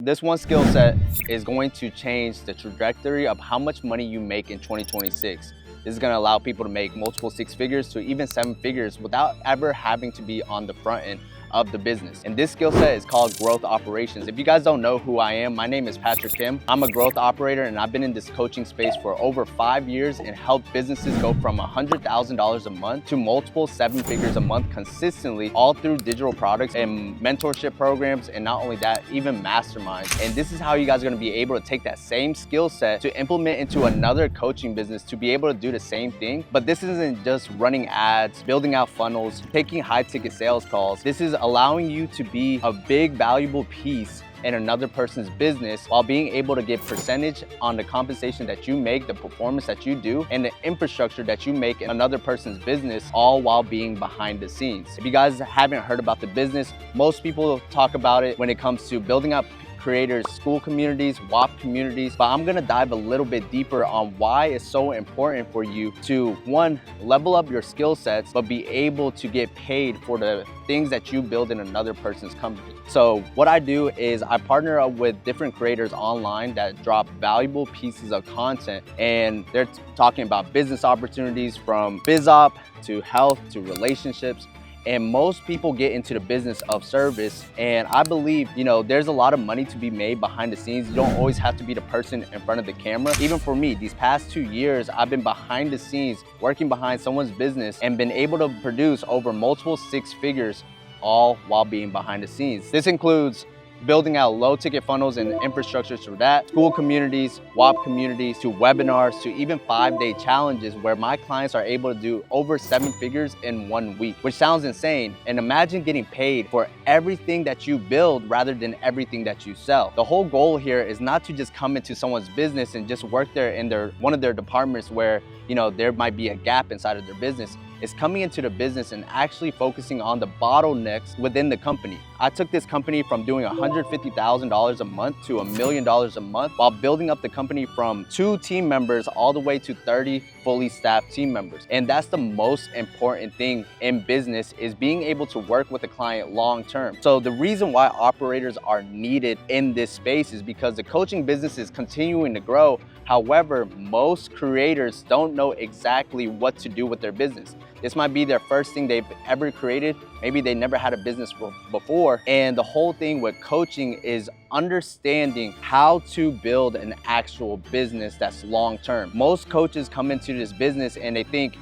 This one skill set is going to change the trajectory of how much money you make in 2026. This is going to allow people to make multiple six figures to even seven figures without ever having to be on the front end of the business. And this skill set is called growth operations. If you guys don't know who I am, my name is Patrick Kim. I'm a growth operator and I've been in this coaching space for over 5 years and helped businesses go from $100,000 a month to multiple seven figures a month consistently, all through digital products and mentorship programs. And not only that, even masterminds. And this is how you guys are going to be able to take that same skill set to implement into another coaching business to be able to do the same thing. But this isn't just running ads, building out funnels, taking high ticket sales calls. This is allowing you to be a big valuable piece in another person's business while being able to get percentage on the compensation that you make, the performance that you do, and the infrastructure that you make in another person's business, all while being behind the scenes. If you guys haven't heard about the business, most people talk about it when it comes to building up creators, school communities, WAP communities, but I'm gonna dive a little bit deeper on why it's so important for you to, one, level up your skill sets, but be able to get paid for the things that you build in another person's company. So what I do is I partner up with different creators online that drop valuable pieces of content, and they're talking about business opportunities from biz op to health to relationships. And most people get into the business of service. And I believe, there's a lot of money to be made behind the scenes. You don't always have to be the person in front of the camera. Even for me, these past 2 years, I've been behind the scenes, working behind someone's business and been able to produce over multiple six figures, all while being behind the scenes. This includes building out low ticket funnels and infrastructures for that, school communities, WAP communities, to webinars, to even 5-day challenges where my clients are able to do over seven figures in 1 week, which sounds insane. And imagine getting paid for everything that you build rather than everything that you sell. The whole goal here is not to just come into someone's business and just work there in one of their departments where there might be a gap inside of their business. Is coming into the business and actually focusing on the bottlenecks within the company. I took this company from doing $150,000 a month to $1 million a month while building up the company from 2 team members all the way to 30 fully staffed team members. And that's the most important thing in business, is being able to work with a client long term. So the reason why operators are needed in this space is because the coaching business is continuing to grow. However, most creators don't know exactly what to do with their business. This might be their first thing they've ever created. Maybe they never had a business before. And the whole thing with coaching is understanding how to build an actual business that's long-term. Most coaches come into this business and they think,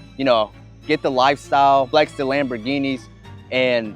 get the lifestyle, flex the Lamborghinis, and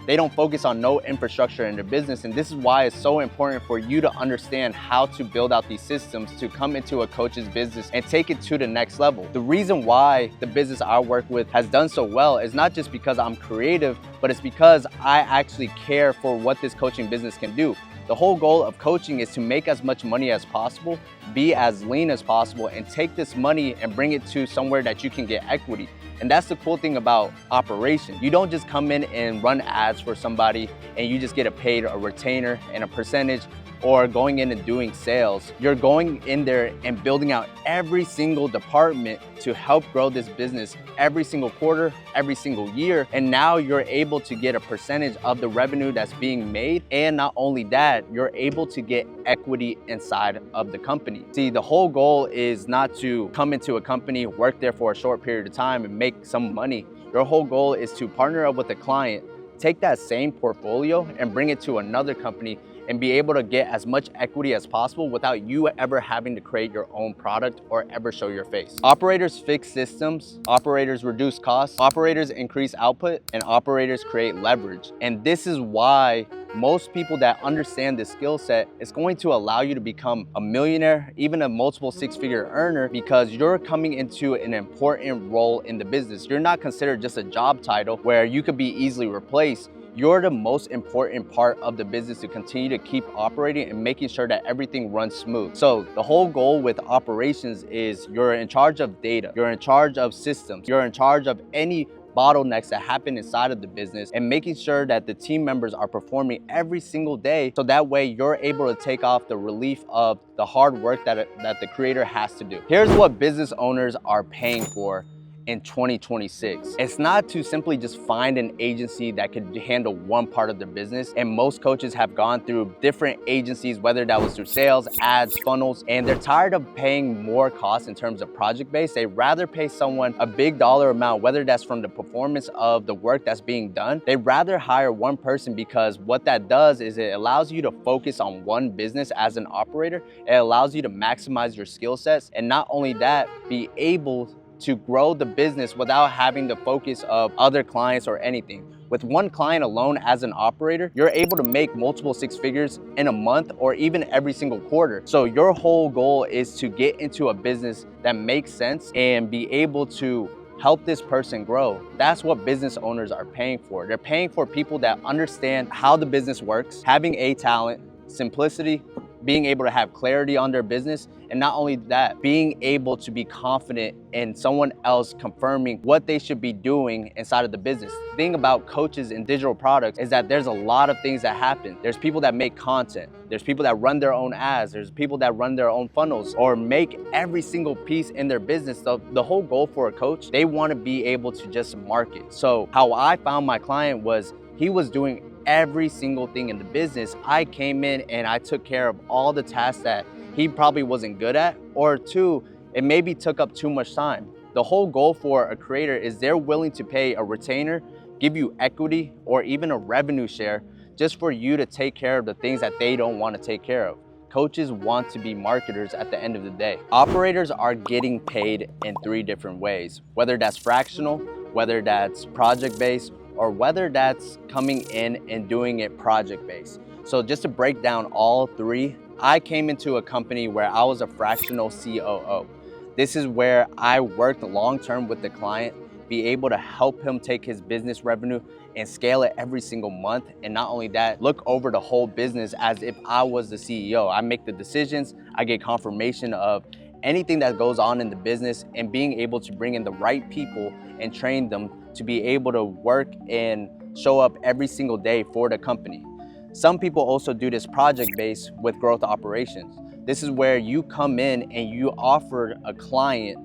they don't focus on no infrastructure in their business. And this is why it's so important for you to understand how to build out these systems to come into a coach's business and take it to the next level. The reason why the business I work with has done so well is not just because I'm creative, but it's because I actually care for what this coaching business can do. The whole goal of coaching is to make as much money as possible, be as lean as possible, and take this money and bring it to somewhere that you can get equity. And that's the cool thing about operation. You don't just come in and run ads for somebody and you just get paid a retainer and a percentage, or going in and doing sales. You're going in there and building out every single department to help grow this business every single quarter, every single year. And now you're able to get a percentage of the revenue that's being made. And not only that, you're able to get equity inside of the company. See, the whole goal is not to come into a company, work there for a short period of time and make some money. Your whole goal is to partner up with a client, take that same portfolio and bring it to another company and be able to get as much equity as possible without you ever having to create your own product or ever show your face. Operators fix systems, operators reduce costs, operators increase output, and operators create leverage. And this is why most people that understand this skill set is going to allow you to become a millionaire, even a multiple six-figure earner, because you're coming into an important role in the business. You're not considered just a job title where you could be easily replaced. You're the most important part of the business to continue to keep operating and making sure that everything runs smooth. So the whole goal with operations is you're in charge of data, you're in charge of systems, you're in charge of any bottlenecks that happen inside of the business and making sure that the team members are performing every single day, so that way you're able to take off the relief of the hard work that the creator has to do. Here's what business owners are paying for in 2026. It's not to simply just find an agency that could handle one part of their business. And most coaches have gone through different agencies, whether that was through sales, ads, funnels, and they're tired of paying more costs in terms of project-based. They rather pay someone a big dollar amount, whether that's from the performance of the work that's being done. They'd rather hire one person, because what that does is it allows you to focus on one business as an operator. It allows you to maximize your skill sets, and not only that, be able to grow the business without having the focus of other clients or anything. With one client alone as an operator, you're able to make multiple six figures in a month or even every single quarter. So your whole goal is to get into a business that makes sense and be able to help this person grow. That's what business owners are paying for. They're paying for people that understand how the business works, having a talent, simplicity, being able to have clarity on their business, and not only that, being able to be confident in someone else confirming what they should be doing inside of the business. The thing about coaches in digital products is that there's a lot of things that happen. There's people that make content. There's people that run their own ads. There's people that run their own funnels or make every single piece in their business. So the whole goal for a coach, they want to be able to just market. So how I found my client was he was doing every single thing in the business. I came in and I took care of all the tasks that he probably wasn't good at, or two, it maybe took up too much time. The whole goal for a creator is they're willing to pay a retainer, give you equity, or even a revenue share just for you to take care of the things that they don't want to take care of. Coaches want to be marketers at the end of the day. Operators are getting paid in three different ways, whether that's fractional, whether that's project-based, or whether that's coming in and doing it project-based. So just to break down all three, I came into a company where I was a fractional COO. This is where I worked long-term with the client, be able to help him take his business revenue and scale it every single month. And not only that, look over the whole business as if I was the CEO. I make the decisions, I get confirmation of anything that goes on in the business, and being able to bring in the right people and train them to be able to work and show up every single day for the company. Some people also do this project-based with growth operations. This is where you come in and you offer a client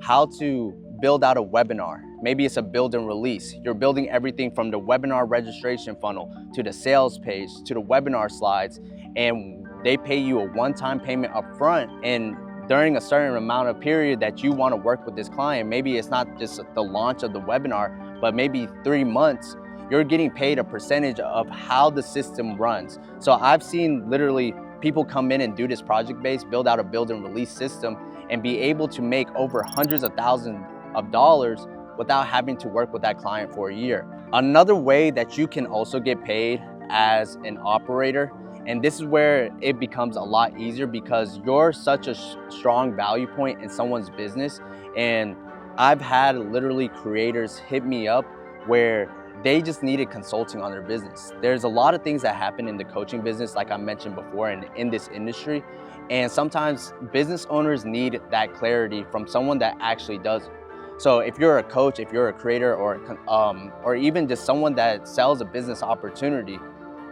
how to build out a webinar. Maybe it's a build and release. You're building everything from the webinar registration funnel to the sales page to the webinar slides, and they pay you a one-time payment up front, and during a certain amount of period that you want to work with this client, maybe it's not just the launch of the webinar, but maybe 3 months, you're getting paid a percentage of how the system runs. So I've seen literally people come in and do this project-based, build out a build and release system, and be able to make over hundreds of thousands of dollars without having to work with that client for a year. Another way that you can also get paid as an operator, and this is where it becomes a lot easier because you're such a strong value point in someone's business. And I've had literally creators hit me up where they just needed consulting on their business. There's a lot of things that happen in the coaching business, like I mentioned before, and in this industry. And sometimes business owners need that clarity from someone that actually does it. So if you're a coach, if you're a creator, or even just someone that sells a business opportunity,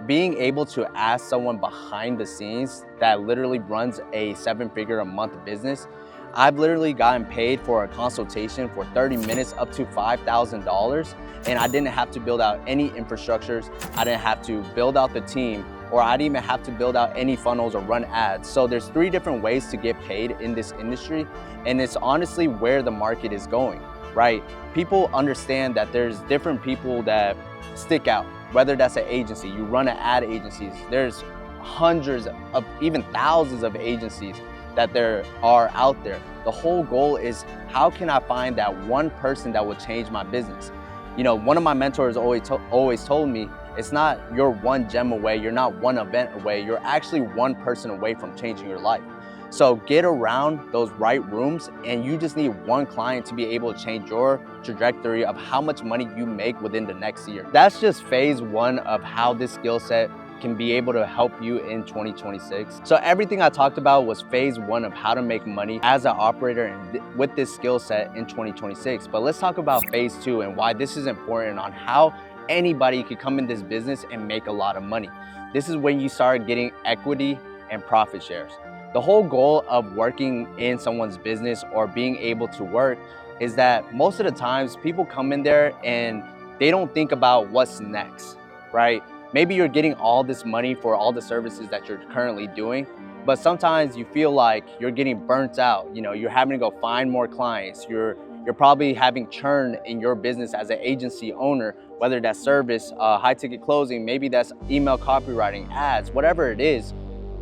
being able to ask someone behind the scenes that literally runs a 7-figure a month business, I've literally gotten paid for a consultation for 30 minutes up to $5,000, and I didn't have to build out any infrastructures. I didn't have to build out the team, or I didn't even have to build out any funnels or run ads. So there's 3 different ways to get paid in this industry, and it's honestly where the market is going, right? People understand that there's different people that stick out, whether that's an agency, you run an ad agencies, there's hundreds of, even thousands of agencies that there are out there. The whole goal is, how can I find that one person that will change my business? You know, one of my mentors always told me, it's not you're one gem away, you're not one event away, you're actually one person away from changing your life. So get around those right rooms, and you just need one client to be able to change your trajectory of how much money you make within the next year. That's just phase 1 of how this skill set can be able to help you in 2026. So everything I talked about was phase 1 of how to make money as an operator and with this skill set in 2026. But let's talk about phase 2 and why this is important on how anybody could come in this business and make a lot of money. This is when you start getting equity and profit shares. The whole goal of working in someone's business or being able to work is that most of the times people come in there and they don't think about what's next, right? Maybe you're getting all this money for all the services that you're currently doing, but sometimes you feel like you're getting burnt out. You know, you're having to go find more clients. You're probably having churn in your business as an agency owner, whether that's service, high ticket closing, maybe that's email copywriting, ads, whatever it is.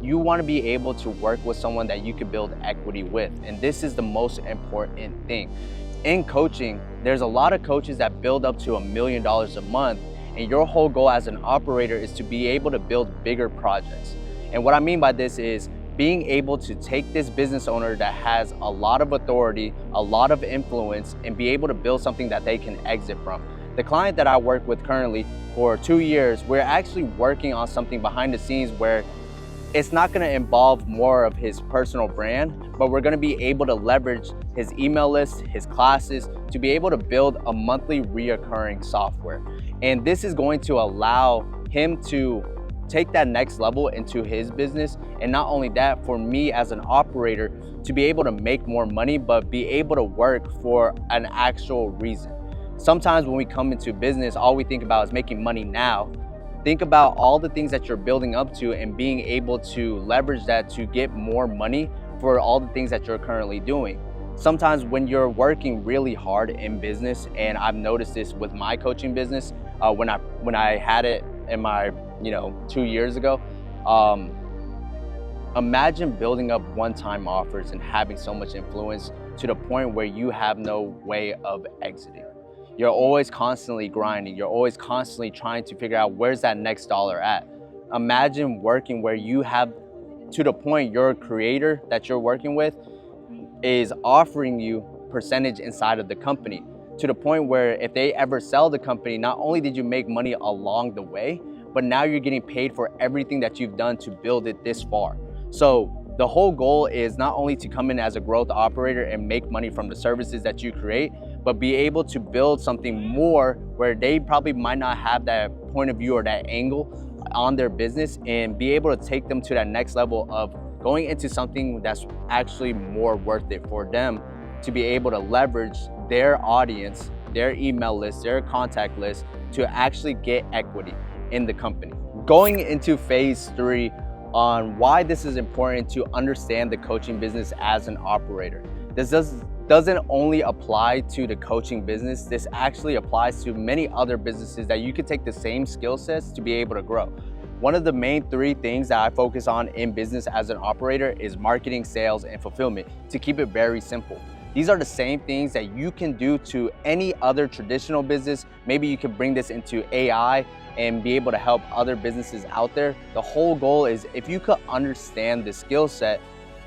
You want to be able to work with someone that you can build equity with. And this is the most important thing. In coaching, there's a lot of coaches that build up to $1 million a month, and your whole goal as an operator is to be able to build bigger projects. And what I mean by this is being able to take this business owner that has a lot of authority, a lot of influence, and be able to build something that they can exit from. The client that I work with currently for 2 years, we're actually working on something behind the scenes where it's not going to involve more of his personal brand, but we're going to be able to leverage his email list, his classes, to be able to build a monthly reoccurring software. And this is going to allow him to take that next level into his business. And not only that, for me as an operator, to be able to make more money, but be able to work for an actual reason. Sometimes when we come into business, all we think about is making money now. Think about all the things that you're building up to and being able to leverage that to get more money for all the things that you're currently doing. Sometimes when you're working really hard in business, and I've noticed this with my coaching business, when I had it in my 2 years ago, imagine building up one-time offers and having so much influence to the point where you have no way of exiting. You're always constantly grinding. You're always constantly trying to figure out where's that next dollar at. Imagine working where you have, to the point your creator that you're working with is offering you percentage inside of the company, to the point where if they ever sell the company, not only did you make money along the way, but now you're getting paid for everything that you've done to build it this far. So the whole goal is not only to come in as a growth operator and make money from the services that you create, but be able to build something more where they probably might not have that point of view or that angle on their business, and be able to take them to that next level of going into something that's actually more worth it for them, to be able to leverage their audience, their email list, their contact list, to actually get equity in the company. Going into phase 3 on why this is important to understand the coaching business as an operator. This doesn't only apply to the coaching business. This actually applies to many other businesses that you could take the same skill sets to be able to grow. One of the main 3 things that I focus on in business as an operator is marketing, sales, and fulfillment, to keep it very simple. These are the same things that you can do to any other traditional business. Maybe you can bring this into AI and be able to help other businesses out there. The whole goal is, if you could understand the skill set,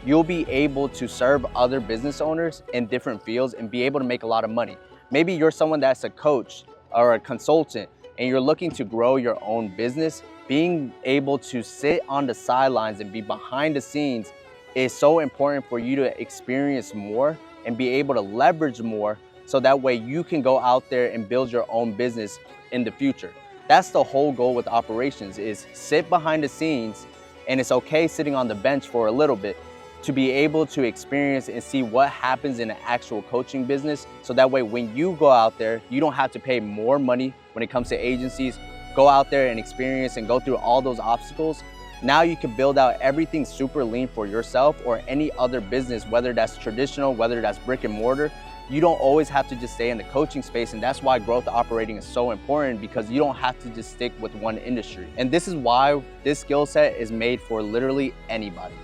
you'll be able to serve other business owners in different fields and be able to make a lot of money. Maybe you're someone that's a coach or a consultant and you're looking to grow your own business. Being able to sit on the sidelines and be behind the scenes is so important for you to experience more and be able to leverage more, so that way you can go out there and build your own business in the future. That's the whole goal with operations, is sit behind the scenes, and it's okay sitting on the bench for a little bit, to be able to experience and see what happens in an actual coaching business, so that way when you go out there, you don't have to pay more money when it comes to agencies. Go out there and experience and go through all those obstacles. Now you can build out everything super lean for yourself or any other business, whether that's traditional, whether that's brick and mortar. You don't always have to just stay in the coaching space, and that's why growth operating is so important, because you don't have to just stick with one industry. And this is why this skill set is made for literally anybody.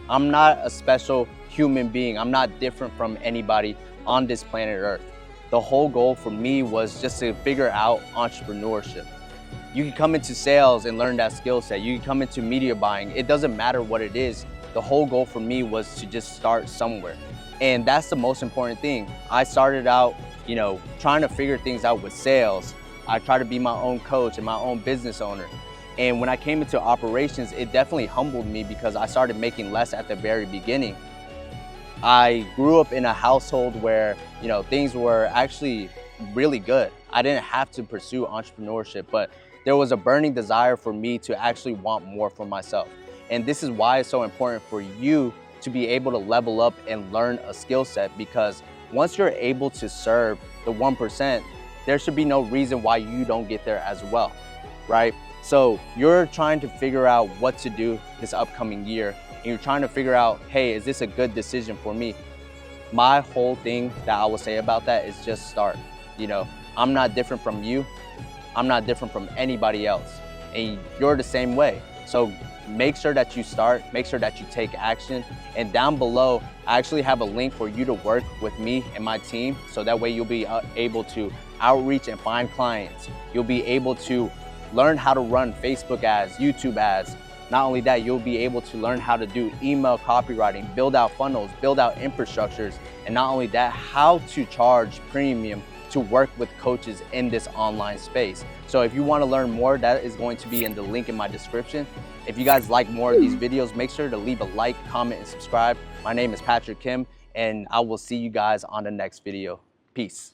I'm not a special human being. I'm not different from anybody on this planet Earth. The whole goal for me was just to figure out entrepreneurship. You can come into sales and learn that skill set. You can come into media buying. It doesn't matter what it is. The whole goal for me was to just start somewhere. And that's the most important thing. I started out, trying to figure things out with sales. I tried to be my own coach and my own business owner. And when I came into operations, it definitely humbled me, because I started making less at the very beginning. I grew up in a household where, things were actually really good. I didn't have to pursue entrepreneurship, but there was a burning desire for me to actually want more for myself. And this is why it's so important for you to be able to level up and learn a skill set, because once you're able to serve the 1%, there should be no reason why you don't get there as well, right? So you're trying to figure out what to do this upcoming year, and you're trying to figure out, hey, is this a good decision for me? My whole thing that I will say about that is just start. You know, I'm not different from you. I'm not different from anybody else. And you're the same way. So make sure that you start, make sure that you take action. And down below, I actually have a link for you to work with me and my team. So that way you'll be able to outreach and find clients. You'll be able to learn how to run Facebook ads, YouTube ads. Not only that, you'll be able to learn how to do email copywriting, build out funnels, build out infrastructures. And not only that, how to charge premium to work with coaches in this online space. So if you want to learn more, that is going to be in the link in my description. If you guys like more of these videos, make sure to leave a like, comment, and subscribe. My name is Patrick Kim, and I will see you guys on the next video. Peace.